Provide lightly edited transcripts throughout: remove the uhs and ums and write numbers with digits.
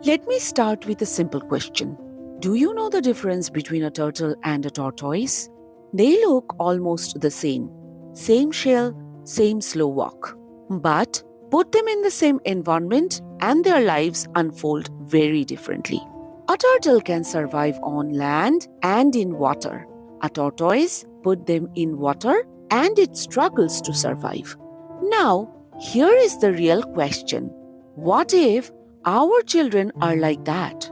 Let me start with a simple question. Do you know the difference between a turtle and a tortoise? They look almost the same. Same shell, same slow walk. But put them in the same environment and their lives unfold very differently. A turtle can survive on land and in water. A tortoise, put them in water and it struggles to survive. Now, here is the real question. What if our children are like that?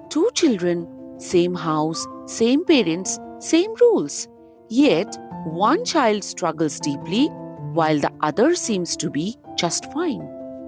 Two children, same house, same parents, same rules. Yet, one child struggles deeply while the other seems to be just fine.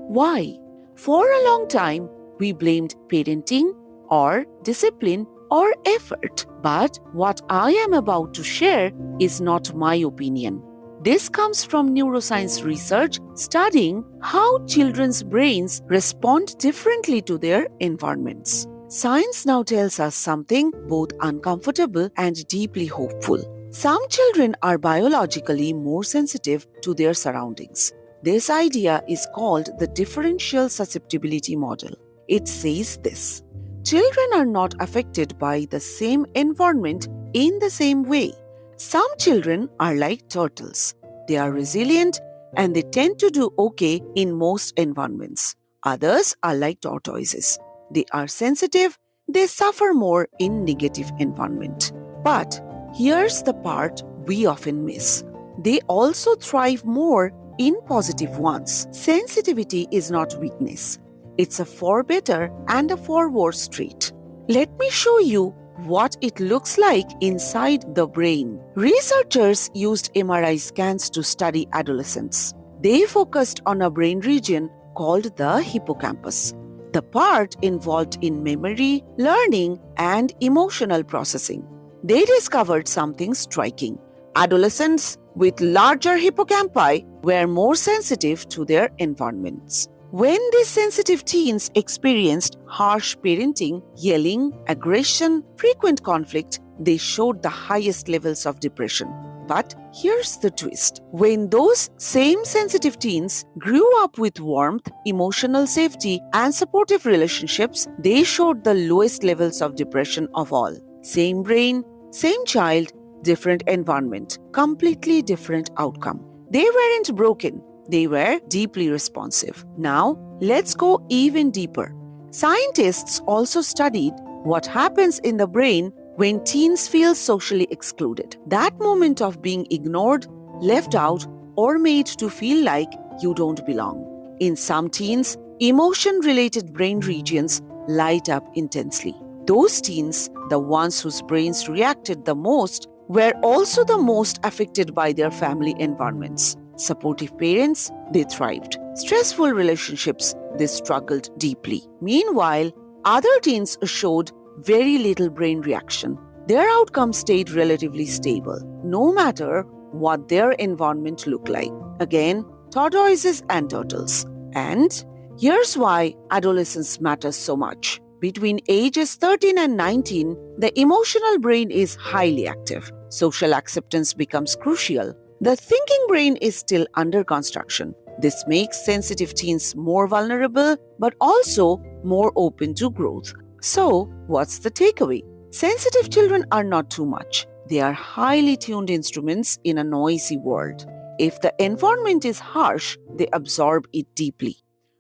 Why? For a long time, we blamed parenting or discipline or effort. But what I am about to share is not my opinion. This comes from neuroscience research studying how children's brains respond differently to their environments. Science now tells us something both uncomfortable and deeply hopeful. Some children are biologically more sensitive to their surroundings. This idea is called the Differential Susceptibility model. It says this: children are not affected by the same environment in the same way. Some children are like turtles. They are resilient and they tend to do okay in most environments. Others are like tortoises. They are sensitive, they suffer more in negative environment. But here's the part we often miss. They also thrive more in positive ones. Sensitivity is not weakness. It's a for better and a for worse trait. Let me show you what it looks like inside the brain. Researchers used MRI scans to study adolescents. They focused on a brain region called the hippocampus, the part involved in memory, learning, and emotional processing. They discovered something striking. Adolescents with larger hippocampi were more sensitive to their environments. When these sensitive teens experienced harsh parenting, yelling, aggression, frequent conflict, they showed the highest levels of depression. But here's the twist. When those same sensitive teens grew up with warmth, emotional safety, and supportive relationships, they showed the lowest levels of depression of all. Same brain, same child, different environment, completely different outcome. They weren't broken. They were deeply responsive. Now, let's go even deeper. Scientists also studied what happens in the brain when teens feel socially excluded. That moment of being ignored, left out, or made to feel like you don't belong. In some teens, emotion-related brain regions light up intensely. Those teens, the ones whose brains reacted the most, were also the most affected by their family environments. Supportive parents, they thrived. Stressful relationships, they struggled deeply. Meanwhile, other teens showed very little brain reaction. Their outcomes stayed relatively stable, no matter what their environment looked like. Again, tortoises and turtles. And here's why adolescence matters so much. Between ages 13 and 19, the emotional brain is highly active. Social acceptance becomes crucial. The thinking brain is still under construction. This makes sensitive teens more vulnerable, but also more open to growth. So, what's the takeaway? Sensitive children are not too much. They are highly tuned instruments in a noisy world. If the environment is harsh, they absorb it deeply.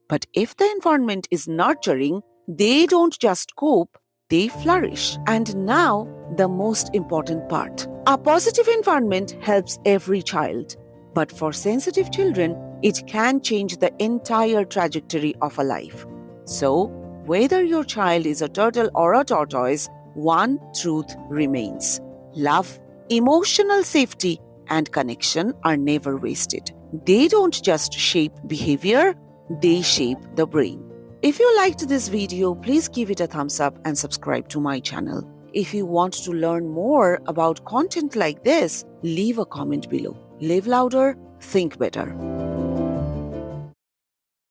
But if the environment is nurturing, they don't just cope, they flourish. And now, the most important part. A positive environment helps every child. But for sensitive children, it can change the entire trajectory of a life. So, whether your child is a turtle or a tortoise, one truth remains. Love, emotional safety, and connection are never wasted. They don't just shape behavior, they shape the brain. If you liked this video, please give it a thumbs up and subscribe to my channel. If you want to learn more about content like this, leave a comment below. Live louder, think better.